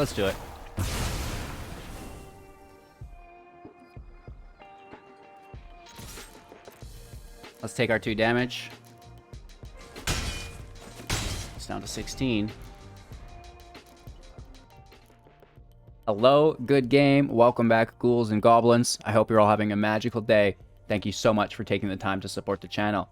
Let's do it. Let's take our 2 damage. It's down to 16. Hello, good game. Welcome back, ghouls and goblins. I hope you're all having a magical day. Thank you so much for taking the time to support the channel.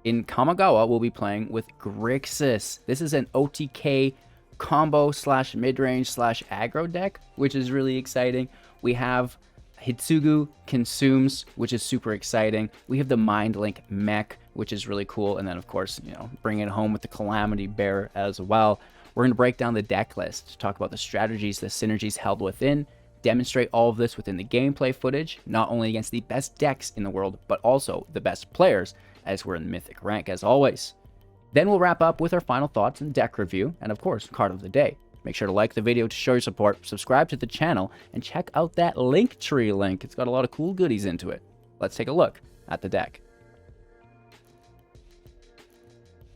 In Kamigawa, we'll be playing with Grixis. This is an OTK combo slash mid-range slash aggro deck, which is really exciting. We have Hitsugu Consumes, which is super exciting. We have the Mind Link mech, which is really cool. And then, of course, you know, bring it home with the Calamity Bear as well. We're going to break down the deck list, talk about the strategies, the synergies held within, demonstrate all of this within the gameplay footage, not only against the best decks in the world, but also the best players, as we're in Mythic rank, as always. Then we'll wrap up with our final thoughts and deck review, and of course, card of the day. Make sure to like the video to show your support, subscribe to the channel, and check out that Linktree link. It's got a lot of cool goodies into it. Let's take a look at the deck.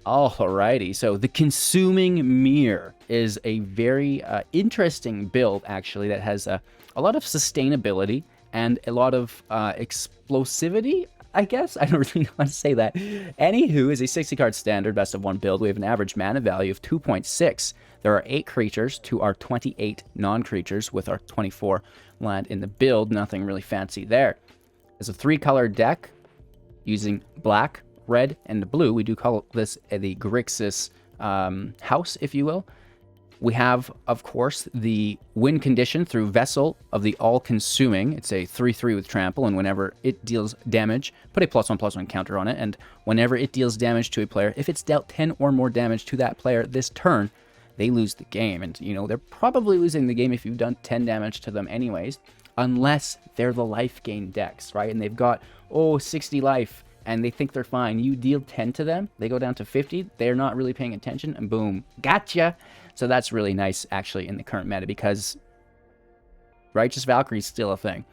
Alrighty, so the Consuming Mirror is a very interesting build, actually, that has a lot of sustainability and a lot of explosivity, I guess. I don't really know how to say that. Anywho, is a 60-card standard best of 1 build. We have an average mana value of 2.6. There are 8 creatures to our 28 non-creatures with our 24 land in the build. Nothing really fancy there. It's a 3-color deck using black, red, and blue. We do call this the Grixis house, if you will. We have, of course, the win condition through Vessel of the All-Consuming. It's a 3/3 with trample, and whenever it deals damage, put a +1/+1 counter on it, and whenever it deals damage to a player, if it's dealt 10 or more damage to that player this turn, they lose the game. And, you know, they're probably losing the game if you've done 10 damage to them anyways, unless they're the life gain decks, right? And they've got, 60 life, and they think they're fine. You deal 10 to them, they go down to 50, they're not really paying attention, and boom, gotcha! So that's really nice, actually, in the current meta, because Righteous Valkyrie is still a thing.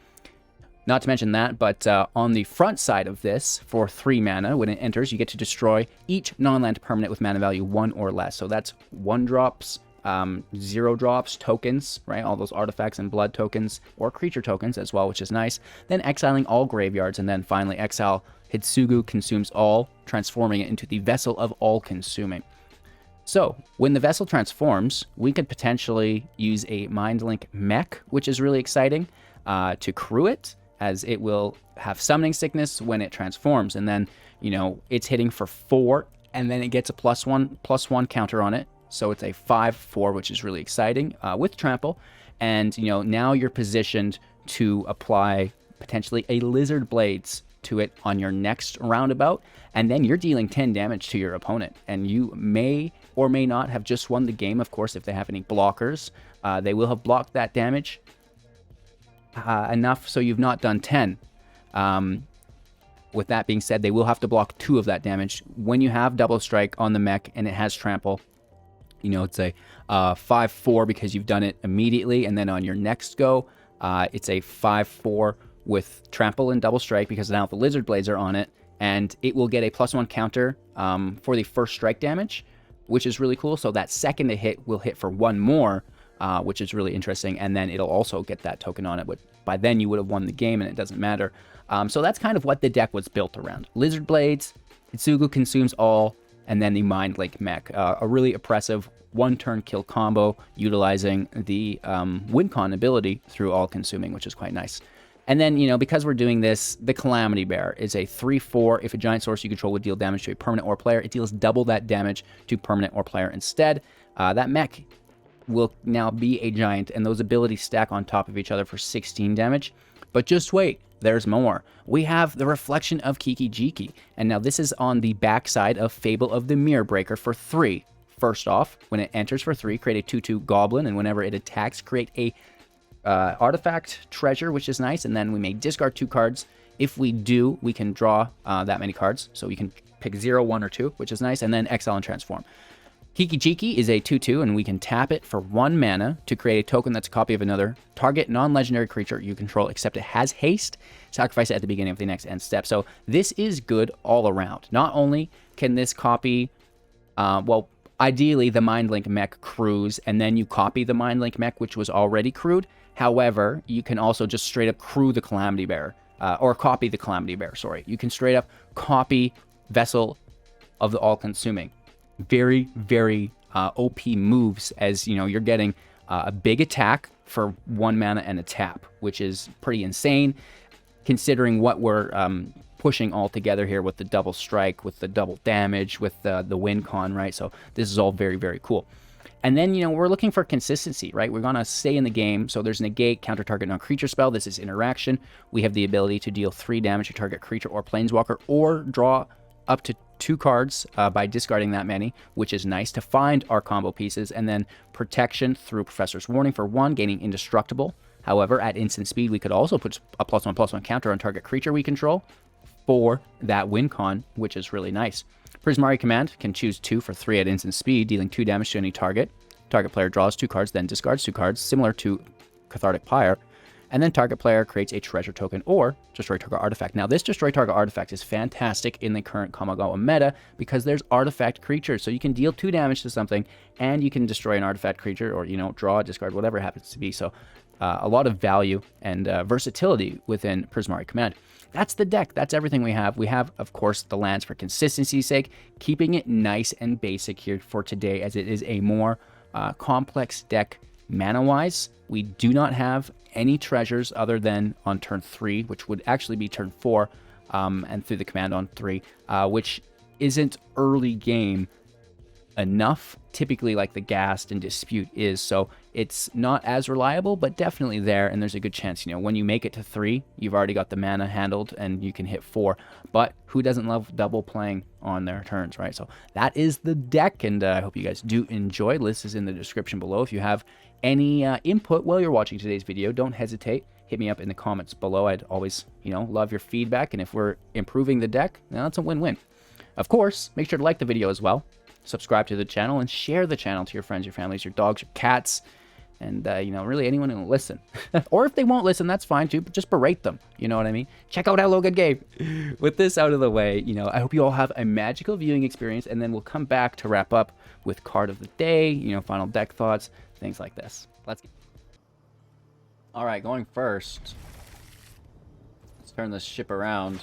Not to mention that, but on the front side of this, for 3 mana, when it enters, you get to destroy each non-land permanent with mana value 1 or less. So that's 1-drops, 0-drops, tokens, right? All those artifacts and blood tokens, or creature tokens as well, which is nice. Then exiling all graveyards, and then finally exile Hitsugu Consumes All, transforming it into the Vessel of All-Consuming. So, when the Vessel transforms, we could potentially use a Mind Link mech, which is really exciting, to crew it, as it will have Summoning Sickness when it transforms, and then, you know, it's hitting for 4, and then it gets a +1/+1 counter on it, so it's a 5/4, which is really exciting, with Trample, and, you know, now you're positioned to apply potentially a Lizard Blades to it on your next roundabout, and then you're dealing 10 damage to your opponent, and you may or may not have just won the game. Of course, if they have any blockers, they will have blocked that damage enough so you've not done 10. With that being said, they will have to block 2 of that damage. When you have double strike on the mech and it has trample, you know, it's a 5/4 because you've done it immediately, and then on your next go, it's a 5/4 with trample and double strike, because now the Lizard Blades are on it, and it will get a +1 counter for the first strike damage, which is really cool. So that second hit will hit for 1 more, which is really interesting, and then it'll also get that token on it, but by then you would have won the game, and it doesn't matter. So that's kind of what the deck was built around. Lizard Blades, Hitsugu Consumes All, and then the Mind Link mech. A really oppressive 1-turn kill combo, utilizing the win con ability through All-Consuming, which is quite nice. And then, you know, because we're doing this, the Calamity Bear is a 3/4. If a giant source you control would deal damage to a permanent or player, it deals double that damage to permanent or player instead. That mech will now be a giant, and those abilities stack on top of each other for 16 damage. But just wait, there's more. We have the Reflection of Kiki-Jiki, and now this is on the backside of Fable of the Mirror Breaker for 3. First off, when it enters for 3, create a 2/2 Goblin, and whenever it attacks, create a artifact treasure, which is nice, and then we may discard 2 cards. If we do, we can draw that many cards, so we can pick 0, 1, or 2, which is nice, and then exile and transform. Kiki-Jiki is a 2/2, and we can tap it for 1 mana to create a token that's a copy of another target non-legendary creature you control, except it has haste. Sacrifice it at the beginning of the next end step. So this is good all around. Not only can this copy, well, Ideally, the Mindlink mech crews, and then you copy the Mindlink mech, which was already crewed. However, you can also just straight up crew the Calamity Bearer, or copy the Calamity Bearer, sorry. You can straight up copy Vessel of the All-Consuming. Very, very OP moves, as you know, you're getting a big attack for 1 mana and a tap, which is pretty insane, considering what we're pushing all together here with the double strike, with the double damage, with the win con, right? So this is all very, very cool. And then, you know, we're looking for consistency, right? We're going to stay in the game. So there's negate, counter target non-creature spell. This is interaction. We have the ability to deal 3 damage to target creature or planeswalker, or draw up to 2 cards by discarding that many, which is nice to find our combo pieces. And then protection through Professor's Warning for 1, gaining indestructible. However, at instant speed, we could also put a +1/+1 counter on target creature we control for that win con, which is really nice. Prismari Command can choose 2 for 3 at instant speed, dealing 2 damage to any target. Target player draws 2 cards, then discards 2 cards, similar to Cathartic Pyre. And then target player creates a treasure token or destroy target artifact. Now, this destroy target artifact is fantastic in the current Kamigawa meta because there's artifact creatures. So you can deal 2 damage to something and you can destroy an artifact creature, or, you know, draw, discard, whatever it happens to be. So a lot of value and versatility within Prismari Command. That's the deck. That's everything we have. We have, of course, the lands for consistency's sake, keeping it nice and basic here for today, as it is a more complex deck mana-wise. We do not have any treasures other than on turn 3, which would actually be turn 4, and through the command on 3, which isn't early game enough, typically like the Ghast and Dispute is. So it's not as reliable, but definitely there, and there's a good chance, you know, when you make it to 3, you've already got the mana handled and you can hit 4. But who doesn't love double playing on their turns, right? So that is the deck, and I hope you guys do enjoy. List is in the description below. If you have any input while you're watching today's video, don't hesitate. Hit me up in the comments below. I'd always, you know, love your feedback, and if we're improving the deck, then that's a win-win. Of course, make sure to like the video as well. Subscribe to the channel and share the channel to your friends, your families, your dogs, your cats, and, you know, really anyone who will listen. Or if they won't listen, that's fine too, but just berate them. You know what I mean? Check out Hello Good Game. With this out of the way, you know, I hope you all have a magical viewing experience, and then we'll come back to wrap up with card of the day, you know, final deck thoughts, things like this. Let's get... All right, going first. Let's turn this ship around.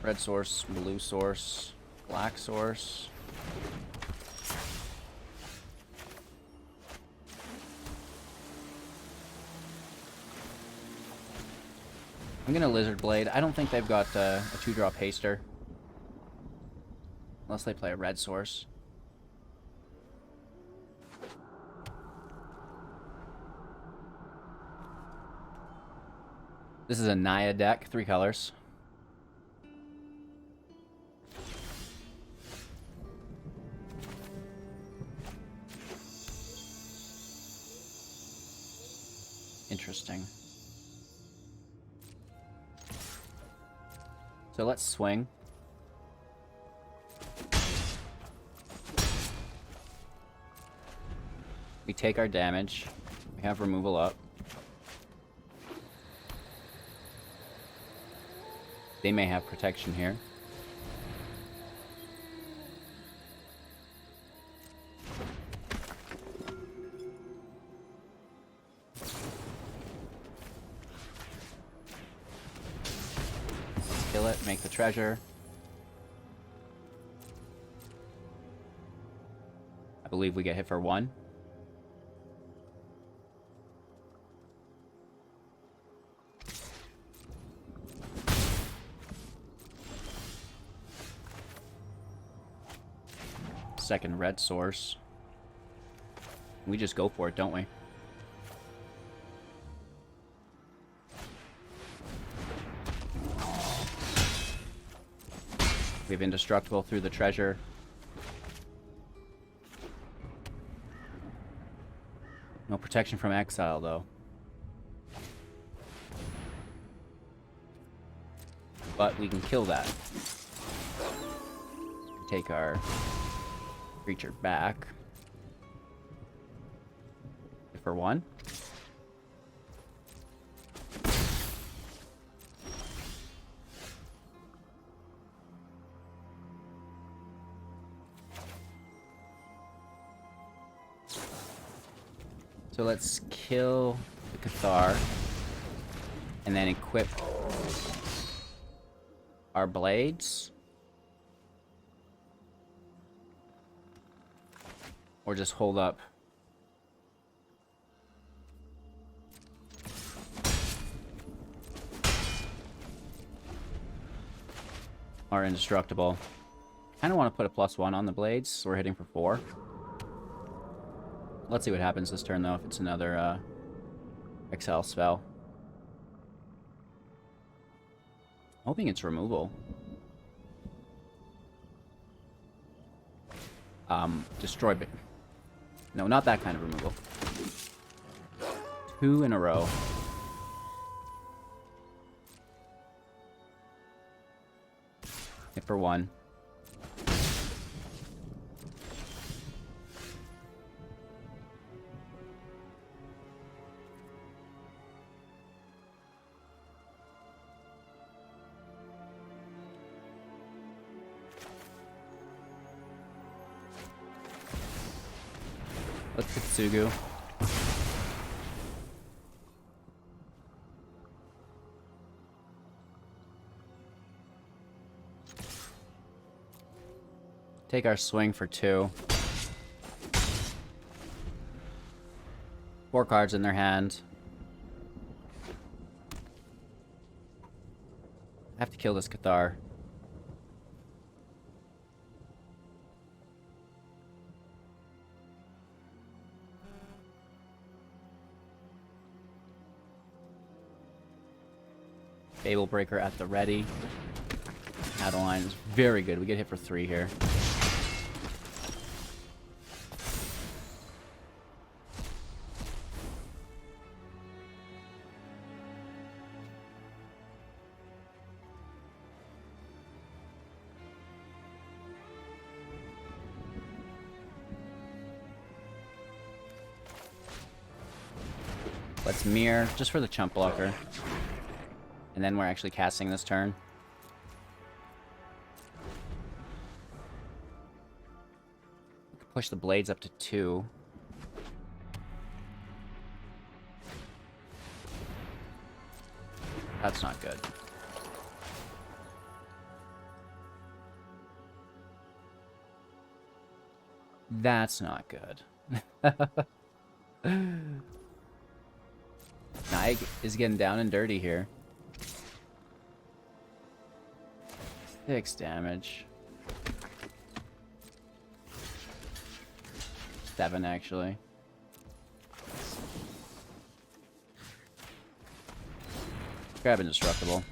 Red source, blue source, black source. I'm gonna Lizard Blade. I don't think they've got a 2-drop haster. Unless they play a red source. This is a Naya deck, 3 colors. Interesting. So let's swing. We take our damage. We have removal up. They may have protection here. Kill it, make the treasure. I believe we get hit for 1. Second red source. We just go for it, don't we? We have indestructible through the treasure. No protection from exile, though. But we can kill that. Take our creature back. For 1. So let's kill the Cathar. And then equip our blades. Or just hold up. Are indestructible. Kind of want to put a +1 on the blades, so we're hitting for 4. Let's see what happens this turn, though, if it's another Excel spell. Hoping it's removal. Destroy bit. No, not that kind of removal. 2 in a row. Hit for 1. Let's hit Sugu. Take our swing for 2. 4 cards in their hand. I have to kill this Cathar. Fable Breaker at the ready. Adeline is very good. We get hit for 3 here. Let's mirror, just for the chump blocker. And then we're actually casting this turn. We can push the blades up to 2. That's not good. That's not good. Nike is getting down and dirty here. 6 damage. 7, actually. Grab indestructible.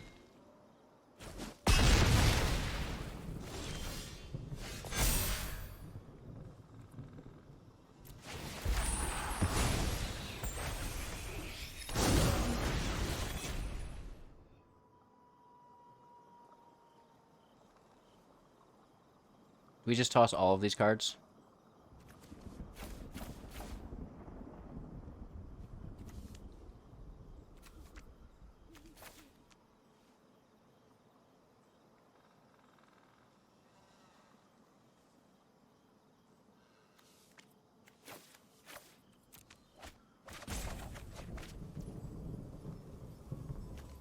We just toss all of these cards.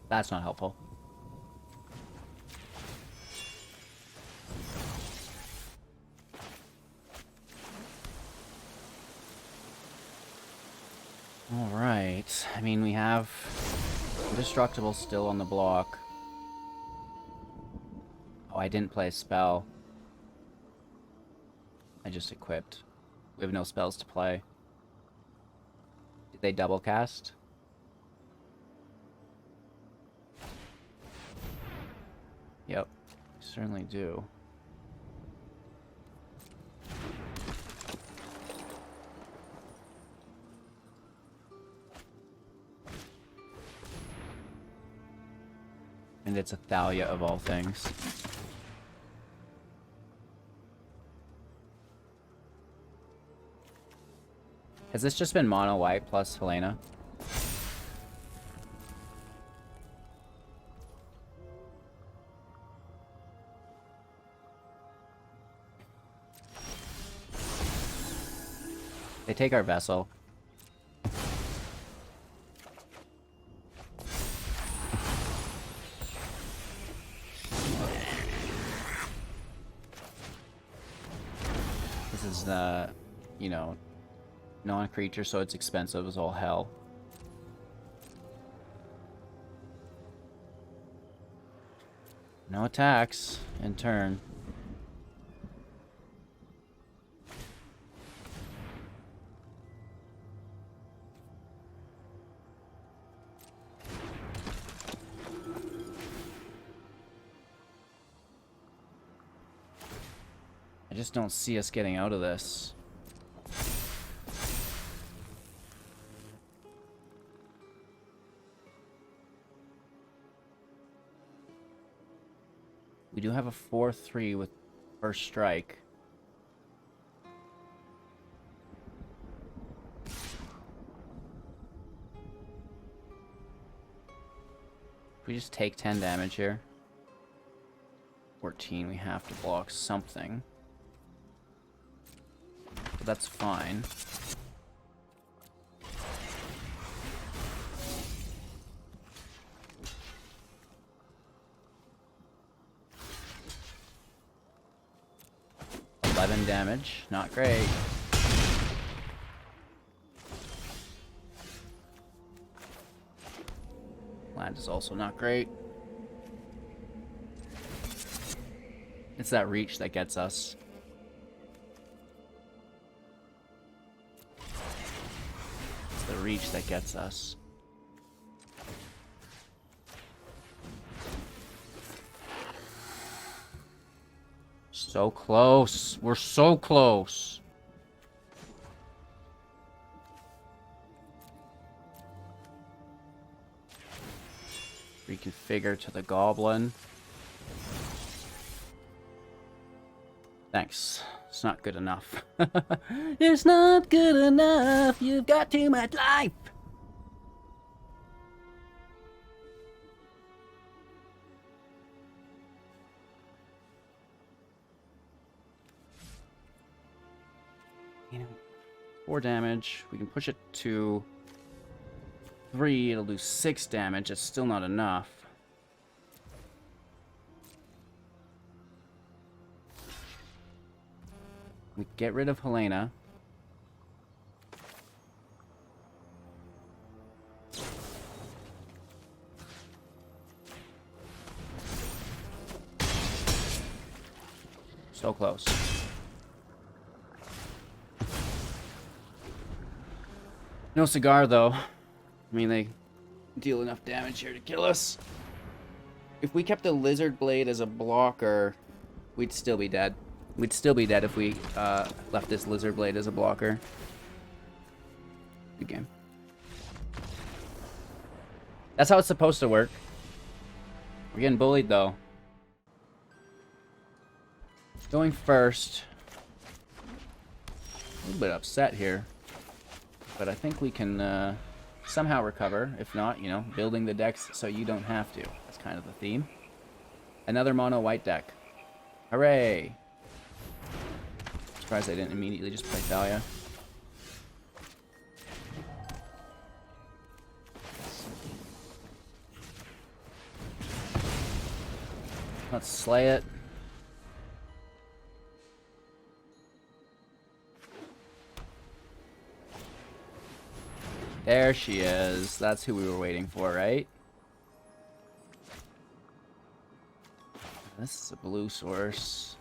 That's not helpful. Alright, I mean, we have Indestructible still on the block. Oh, I didn't play a spell. I just equipped. We have no spells to play. Did they double cast? Yep, certainly do. And it's a Thalia of all things. Has this just been mono white plus Helena? They take our vessel. This is, you know, non-creature, so it's expensive as all hell. No attacks in turn. I just don't see us getting out of this. We do have a 4/3 with first strike. We just take 10 damage here. 14, we have to block something. But that's fine. Damage, not great. Land is also not great. It's that reach that gets us. It's the reach that gets us. So close. We're so close. Reconfigure to the goblin. Thanks. It's not good enough. It's not good enough. You've got too much life. You know, 4 damage. We can push it to 3. It'll do 6 damage. It's still not enough. We get rid of Helena. So close. No cigar, though. I mean, they deal enough damage here to kill us. If we kept the Lizard Blade as a blocker, we'd still be dead. We'd still be dead if we left this Lizard Blade as a blocker. Good game. That's how it's supposed to work. We're getting bullied, though. Going first. A little bit upset here. But I think we can somehow recover. If not, you know, building the decks so you don't have to. That's kind of the theme. Another mono white deck. Hooray! Surprised I didn't immediately just play Thalia. Let's slay it. There she is. That's who we were waiting for, right? This is a blue source.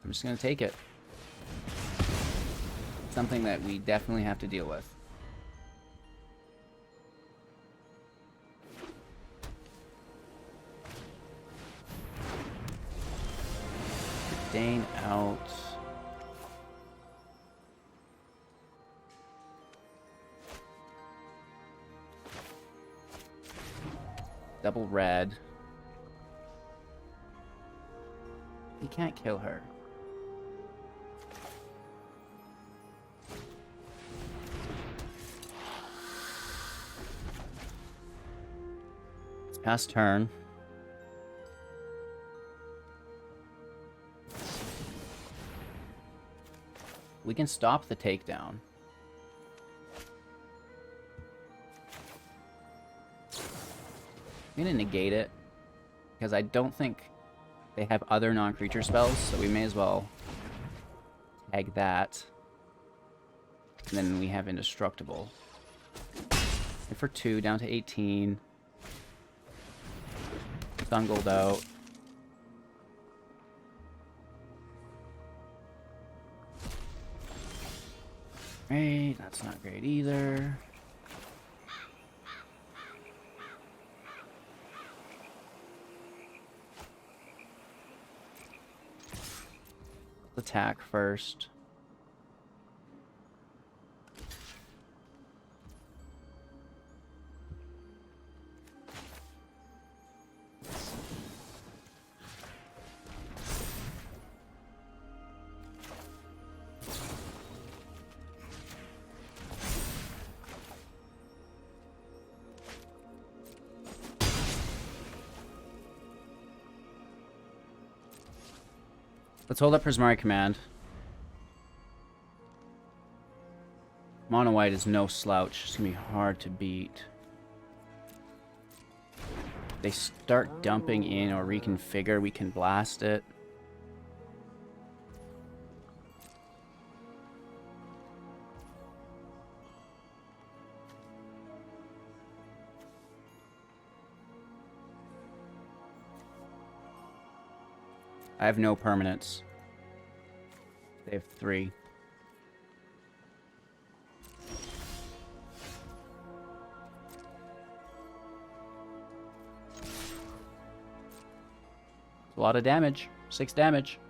I'm just gonna take it. Something that we definitely have to deal with. Dane out. Double red. You can't kill her. It's past turn. We can stop the takedown. I'm gonna negate it. because I don't think they have other non-creature spells, so we may as well tag that. And then we have Indestructible. And for 2, down to 18. Sun Gold out. Great, that's not great either. Let's attack first. Let's hold up Prismari Command. Mono White is no slouch. It's gonna be hard to beat. They start dumping in or reconfigure, we can blast it. I have no permanents. They have 3. A lot of damage. 6 damage.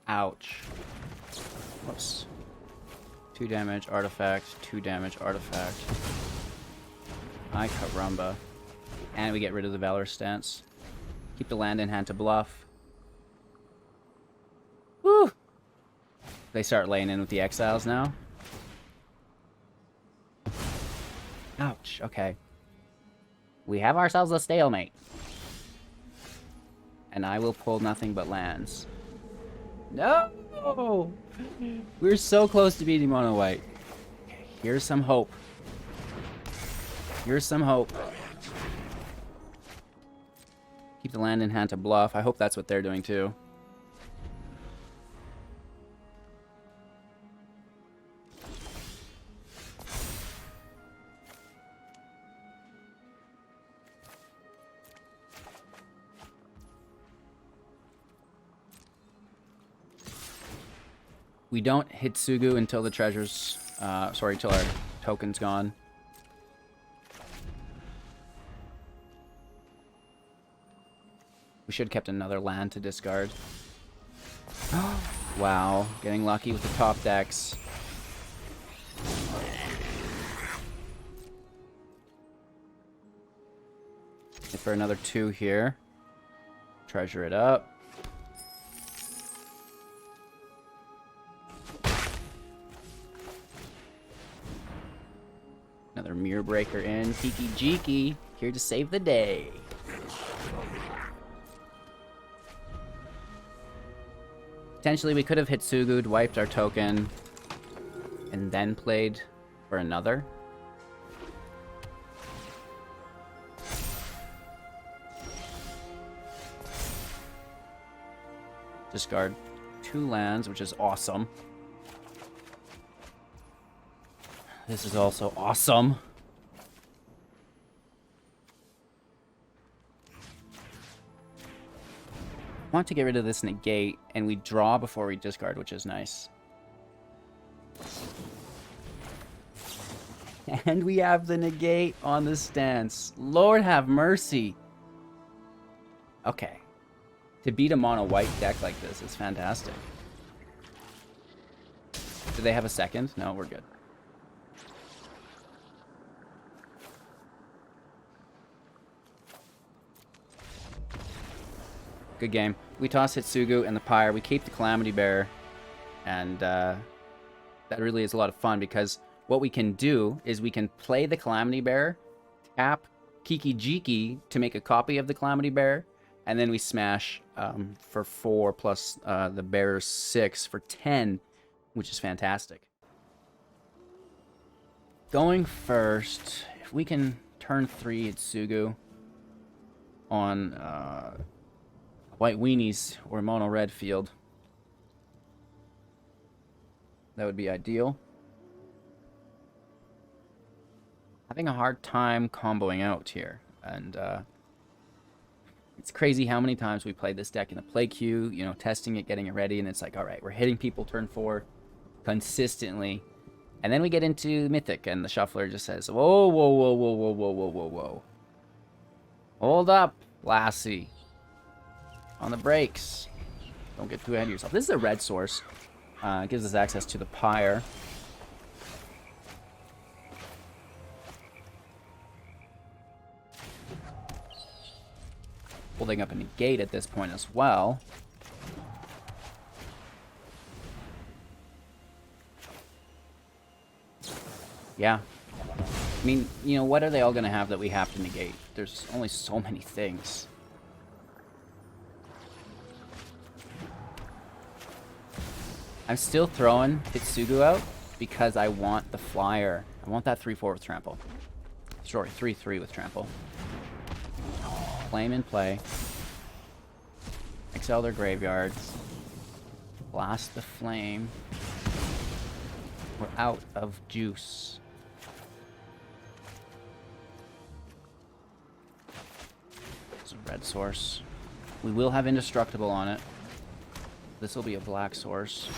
Ouch. Whoops. 2 damage, artifact, 2 damage, artifact. Ay caramba. And we get rid of the Valor Stance. Keep the land in hand to bluff. Woo! They start laying in with the exiles now. Ouch, okay. We have ourselves a stalemate. And I will pull nothing but lands. No! We're so close to beating Mono White. Here's some hope. Here's some hope. Keep the land in hand to bluff. I hope that's what they're doing too. We don't hit Sugu until the treasure's, until our token's gone. We should have kept another land to discard. Wow, getting lucky with the top decks. Hit for another 2 here. Treasure it up. Another Mirror Breaker in. Kiki Jiki, here to save the day. Potentially, we could have hit Sugud, wiped our token, and then played for another. Discard 2 lands, which is awesome. This is also awesome. I want to get rid of this negate, and we draw before we discard, which is nice. And we have the negate on the stance. Lord have mercy. Okay. To beat a mono white deck like this is fantastic. Do they have a second? No, we're good. Good game. We toss Hitsugu and the Pyre. We keep the Calamity Bearer. And that really is a lot of fun because what we can do is we can play the Calamity Bear, tap Kiki Jiki to make a copy of the Calamity Bear, and then we smash for 4 plus the Bear's 6 for 10, which is fantastic. Going first, if we can turn 3 Itsugu on White Weenies or Mono Red field, that would be ideal. Having a hard time comboing out here, and it's crazy how many times we played this deck in the play queue, you know, testing it, getting it ready, and it's like, all right, we're hitting people turn 4 consistently, and then we get into Mythic, and the shuffler just says, whoa, whoa, whoa, whoa, whoa, whoa, whoa, whoa, whoa. Hold up, lassie. On the brakes. Don't get too ahead of yourself. This is a red source. It gives us access to the pyre. Holding up a negate at this point as well. Yeah. I mean, you know, what are they all going to have that we have to negate? There's only so many things. I'm still throwing Hitsugu out because I want the flyer. I want that 3/4 with trample. Sorry, 3/3 with trample. Flame in play. Exile their graveyards. Blast the flame. We're out of juice. It's a red source. We will have indestructible on it. This will be a black source.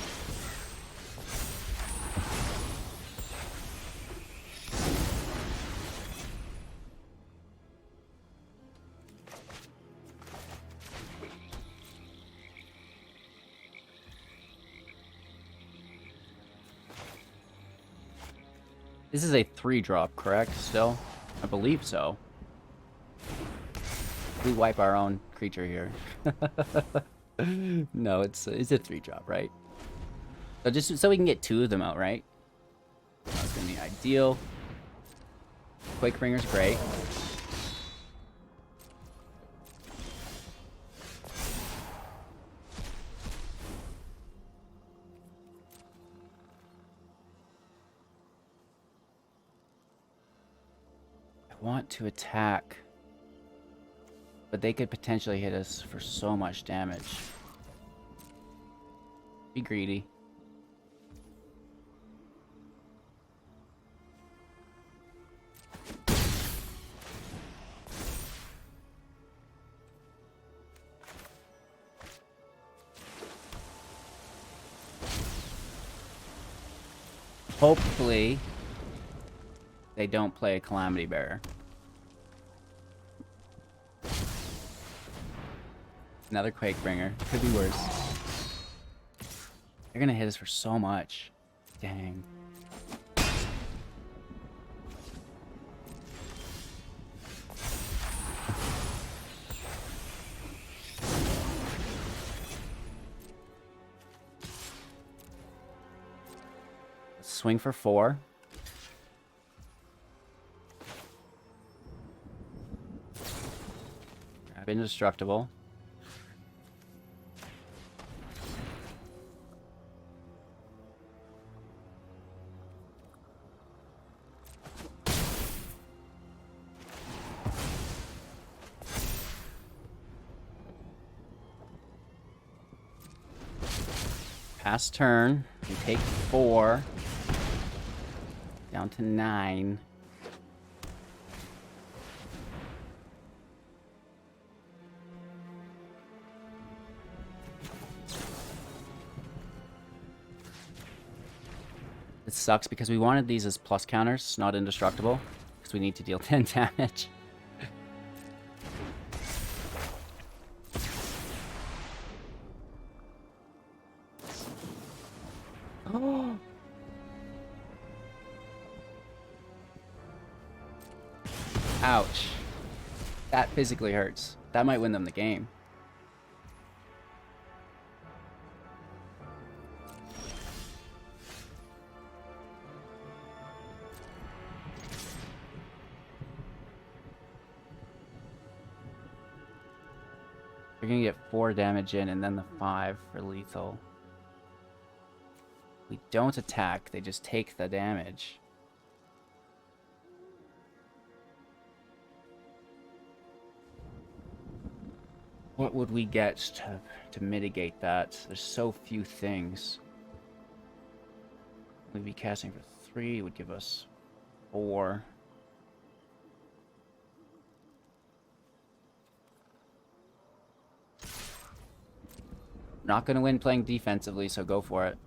This is a 3-drop, correct? Still? I believe so. We wipe our own creature here. No, it's a 3-drop, right? So just so we can get 2 of them out, right? That's gonna be ideal. Quakebringer's great. I want to attack, but they could potentially hit us for so much damage. Be greedy. Hopefully, they don't play a Calamity Bearer. Another Quakebringer. Could be worse. They're gonna hit us for so much. Dang. Let's swing for 4. Grab indestructible. Pass turn. We take 4. Down to 9. It sucks because we wanted these as plus counters, not indestructible, because we need to deal 10 damage. Oh. Ouch. That physically hurts. That might win them the game. They're gonna get 4 damage in and then the 5 for lethal. We don't attack, they just take the damage. What would we get to mitigate that? There's so few things. We'd be casting for 3, would give us 4. Not gonna win playing defensively, so go for it.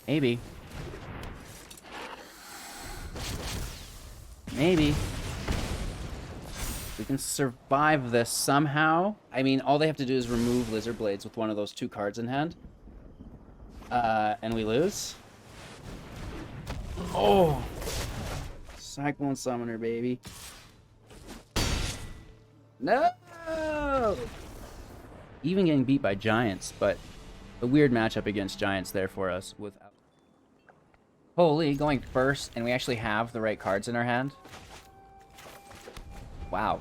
Maybe. Maybe. We can survive this somehow. I mean, all they have to do is remove Lizard Blades with one of those 2 cards in hand. And we lose. Oh! Cyclone Summoner, baby. No! Even getting beat by Giants, but a weird matchup against Giants there for us. Without Holy, going first, and we actually have the right cards in our hand. Wow.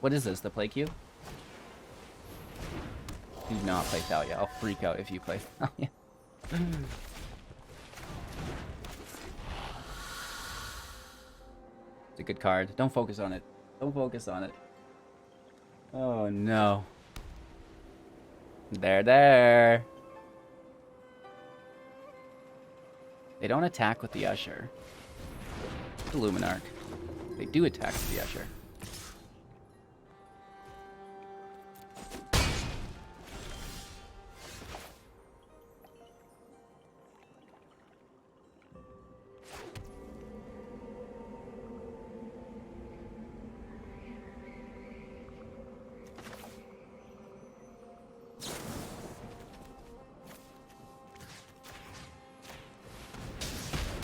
What is this, the play queue? Do not play Thalia. I'll freak out if you play Thalia. It's a good card. Don't focus on it. Don't focus on it. Oh no. There. They don't attack with the Usher. The Luminarch. They do attack with the Usher.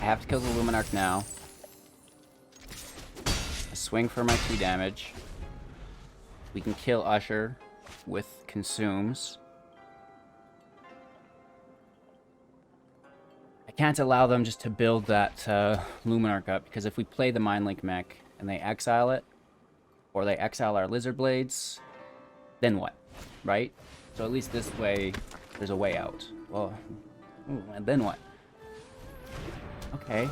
I have to kill the Luminarch now. I swing for my 2 damage. We can kill Usher with Consumes. I can't allow them just to build that Luminarch up, because if we play the Mindlink mech and they exile it, or they exile our Lizard Blades, then what? Right? So at least this way, there's a way out. Well, ooh, and then what? Okay.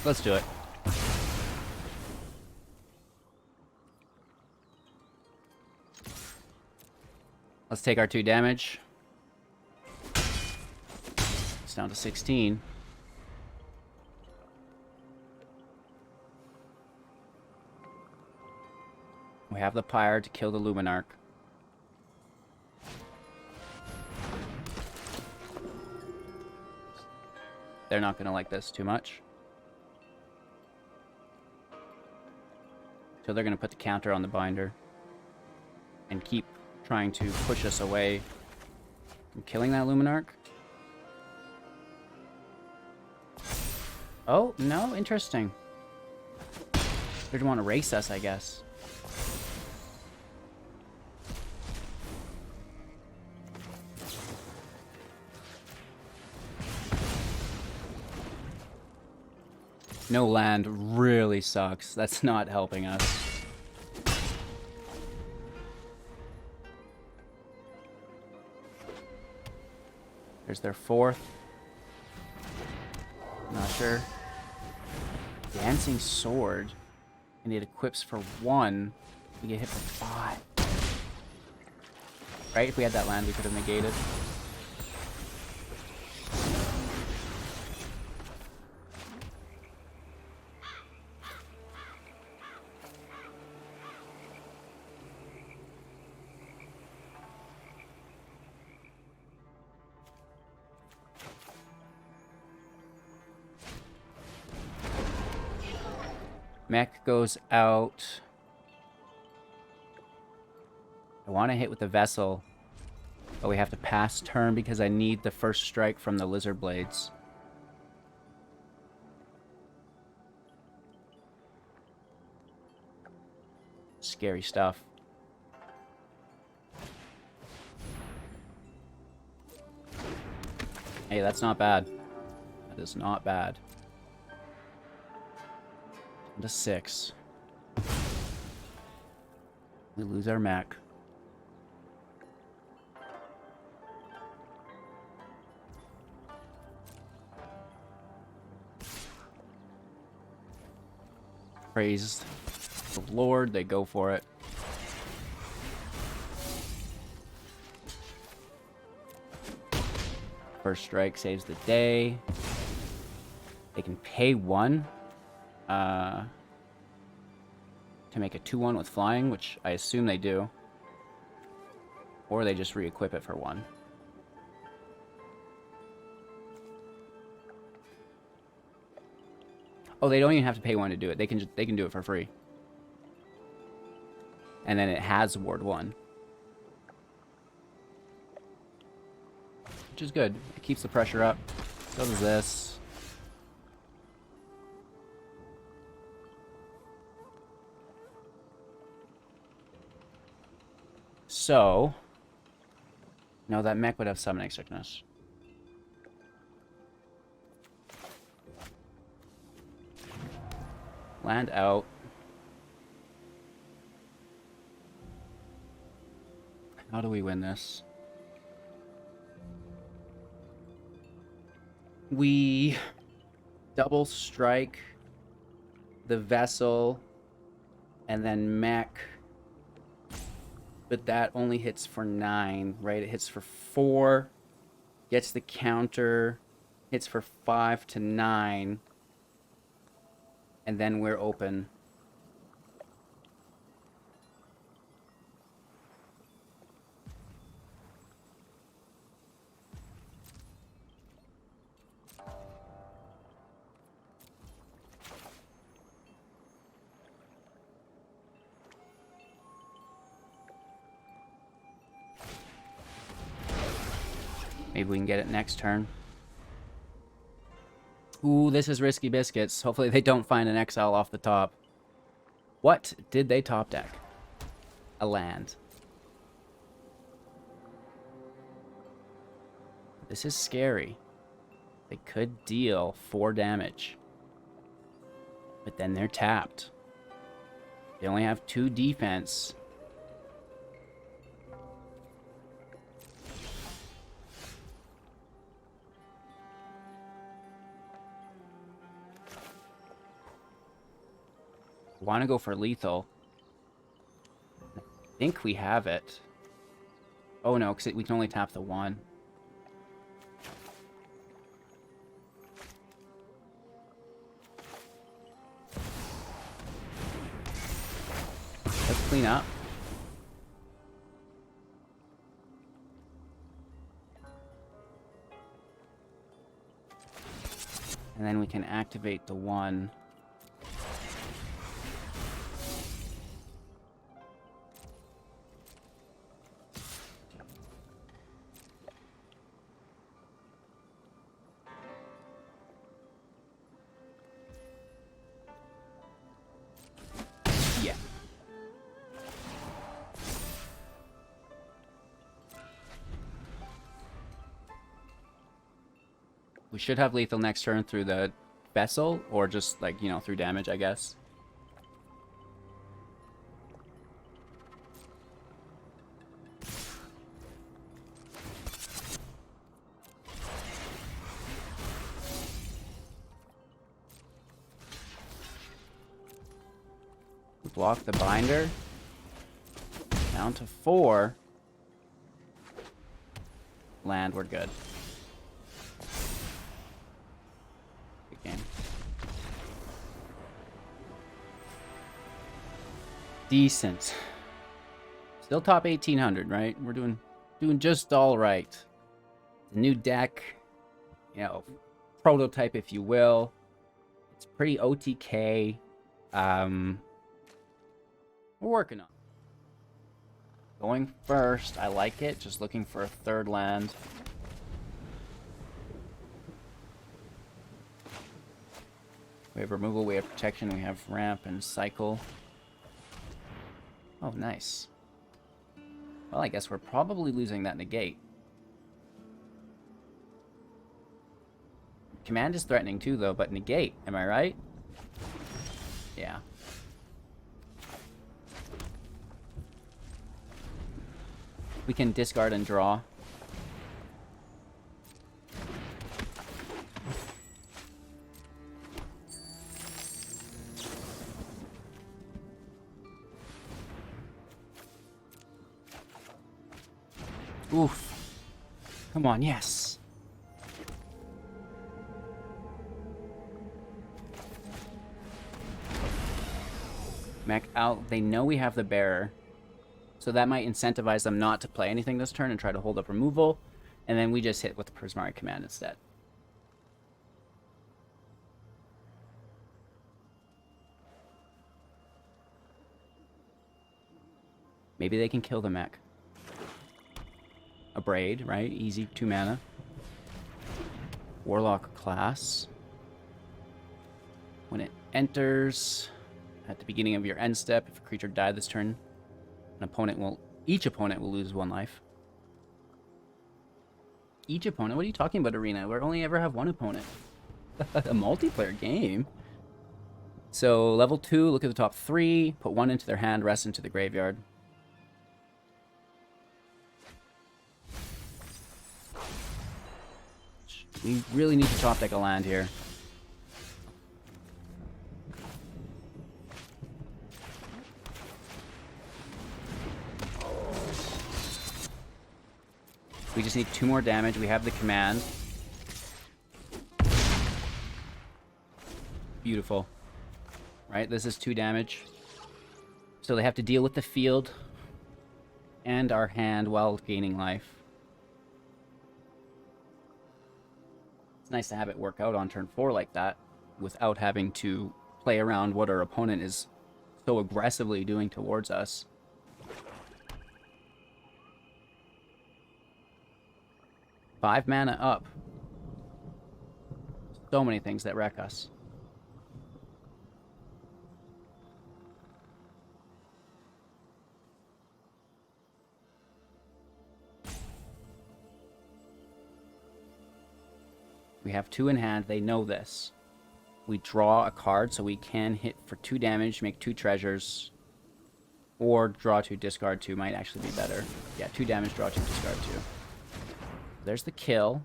Let's do it. Let's take our 2 damage. It's down to 16. We have the Pyre to kill the Luminarch. They're not gonna like this too much. So they're going to put the counter on the binder and keep trying to push us away from killing that Luminarch. Oh, no, interesting. They want to race us, I guess. No land really sucks. That's not helping us. There's their 4th. Not sure. Dancing Sword. And it equips for 1. We get hit for 5. Right? If we had that land, we could have negated. Mech goes out. I want to hit with the Vessel, but we have to pass turn because I need the first strike from the Lizard Blades. Scary stuff. Hey, that's not bad. That is not bad. 10-6. We lose our mech. Praise the Lord, they go for it. First strike saves the day. They can pay 1 to make a 2/1 with flying, which I assume they do. Or they just re-equip it for 1. Oh, they don't even have to pay 1 to do it. They can do it for free. And then it has Ward 1. Which is good. It keeps the pressure up. So does this. So, no, that mech would have summoning sickness. Land out. How do we win this? We double strike the Vessel and then mech. But that only hits for 9, right? It hits for 4, gets the counter, hits for 5 to 9, and then we're open. Maybe we can get it next turn. Ooh, this is risky biscuits. Hopefully they don't find an exile off the top. What did they top deck? A land. This is scary. They could deal 4 damage. But then they're tapped. They only have 2 defense. Want to go for lethal. I think we have it. Oh no, because we can only tap the 1. Let's clean up. And then we can activate the 1. We should have lethal next turn through the Vessel, or just, like, you know, through damage, I guess. Block the binder. Down to 4. Land, we're good. Good game. Decent. Still top 1800, right? We're doing just all right. The new deck, you know, prototype, if you will. It's pretty OTK. We're working on it. Going first, I like it. Just looking for a third land. We have removal, we have protection, we have ramp and cycle. Oh, nice. Well, I guess we're probably losing that negate. Command is threatening too, though, but negate, am I right? Yeah. We can discard and draw. Oof. Come on, yes. Mech out. They know we have the bearer. So that might incentivize them not to play anything this turn and try to hold up removal. And then we just hit with the Prismari command instead. Maybe they can kill the mech. A Braid, right? Easy, 2 mana. Warlock class. When it enters, at the beginning of your end step, if a creature died this turn, each opponent will lose 1 life. Each opponent? What are you talking about, Arena? We only ever have 1 opponent. A multiplayer game. So, level 2, look at the top 3, put 1 into their hand, rest into the graveyard. We really need to top deck a land here. We just need 2 more damage. We have the command. Beautiful. Right? This is 2 damage. So they have to deal with the field and our hand while gaining life. It's nice to have it work out on turn 4 like that without having to play around what our opponent is so aggressively doing towards us. Five mana up. So many things that wreck us. We have 2 in hand. They know this. We draw a card so we can hit for 2 damage, make 2 treasures. Or draw 2, discard 2 might actually be better. Yeah, 2 damage, draw 2, discard 2. There's the kill.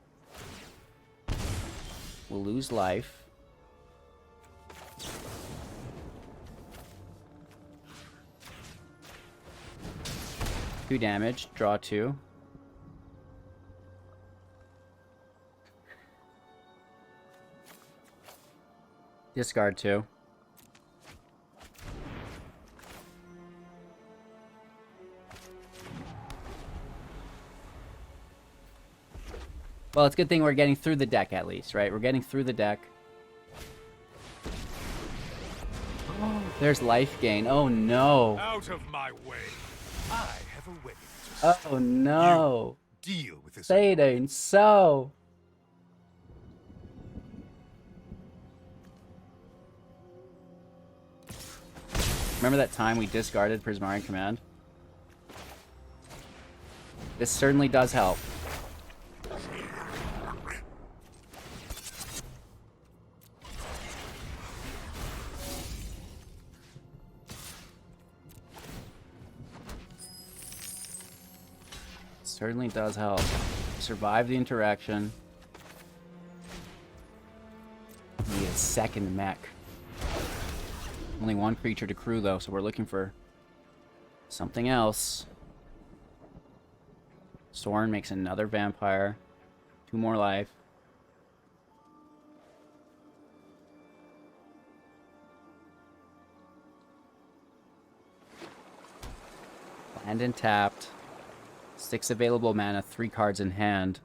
We'll lose life. Two damage, draw 2. Discard 2. Well, it's a good thing we're getting through the deck at least, right? We're getting through the deck. Oh, there's life gain. Oh no. Out of my way. I have a wedding to Oh no. You deal with this. Say it ain't so. Remember that time we discarded Prismari Command? This certainly does help. Certainly does help. Survive the interaction. We need a second mech. Only 1 creature to crew though, so we're looking for something else. Soren makes another vampire. 2 more life. Land and tapped. 6 available mana, 3 cards in hand.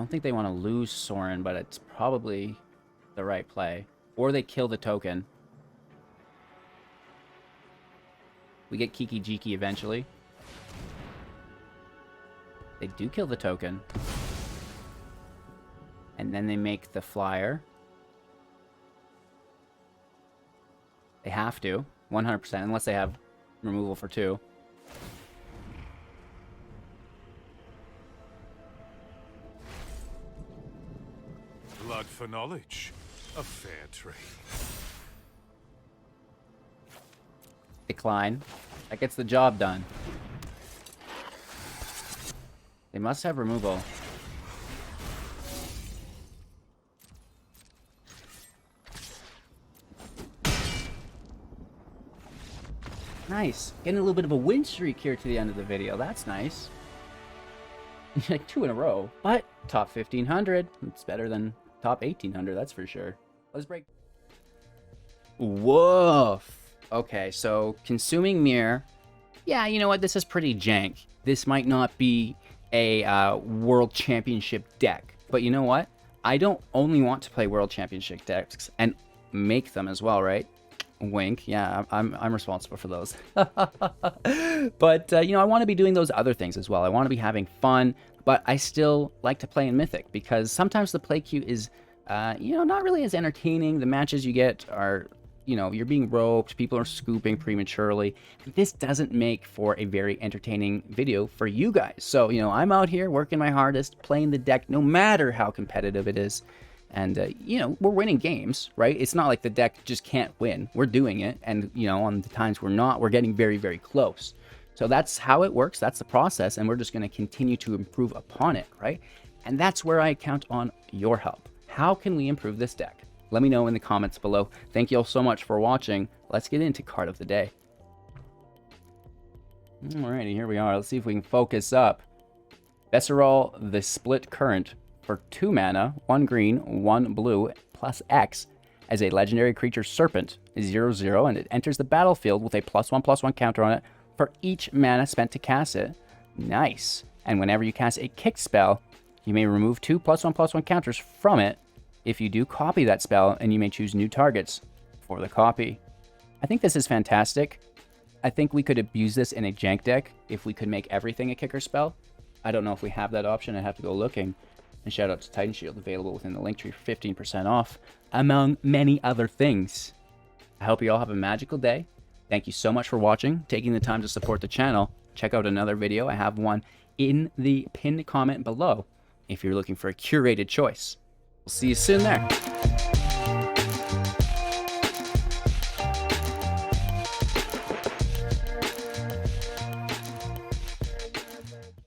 Don't think they want to lose Sorin, but it's probably the right play. Or they kill the token. We get Kiki Jiki eventually. They do kill the token. And then they make the flyer. They have to. 100%, unless they have removal for 2. Blood for knowledge. A fair trade. Decline. That gets the job done. They must have removal. Nice. Getting a little bit of a win streak here to the end of the video. That's nice. Like 2 in a row. But top 1500. It's better than top 1800, that's for sure. Let's break. Woof. Okay, so consuming mirror. Yeah, you know what? This is pretty jank. This might not be a world championship deck. But you know what? I don't only want to play world championship decks and make them as well, right? Wink. Yeah, I'm responsible for those. But, you know, I want to be doing those other things as well. I want to be having fun, but I still like to play in Mythic because sometimes the play queue is, you know, not really as entertaining. The matches you get are, you know, you're being roped, people are scooping prematurely. This doesn't make for a very entertaining video for you guys. So, you know, I'm out here working my hardest, playing the deck no matter how competitive it is. And, you know, we're winning games, right? It's not like the deck just can't win. We're doing it. And, you know, on the times we're not, we're getting very, very close. So that's how it works. That's the process. And we're just going to continue to improve upon it, right? And that's where I count on your help. How can we improve this deck? Let me know in the comments below. Thank you all so much for watching. Let's get into card of the day. Alrighty, here we are. Let's see if we can focus up. Besserol, the Split Current. For 2 mana, 1 green, 1 blue, plus X, as a legendary creature Serpent, 0/0, and it enters the battlefield with a +1/+1 counter on it for each mana spent to cast it. Nice. And whenever you cast a kick spell, you may remove 2 +1/+1 counters from it. If you do, copy that spell, and you may choose new targets for the copy. I think this is fantastic. I think we could abuse this in a jank deck if we could make everything a kicker spell. I don't know if we have that option. I'd have to go looking. And shout out to Titan Shield, available within the link tree for 15% off, among many other things. I hope you all have a magical day. Thank you so much for watching, taking the time to support the channel. Check out another video. I have one in the pinned comment below if you're looking for a curated choice. We'll see you soon there.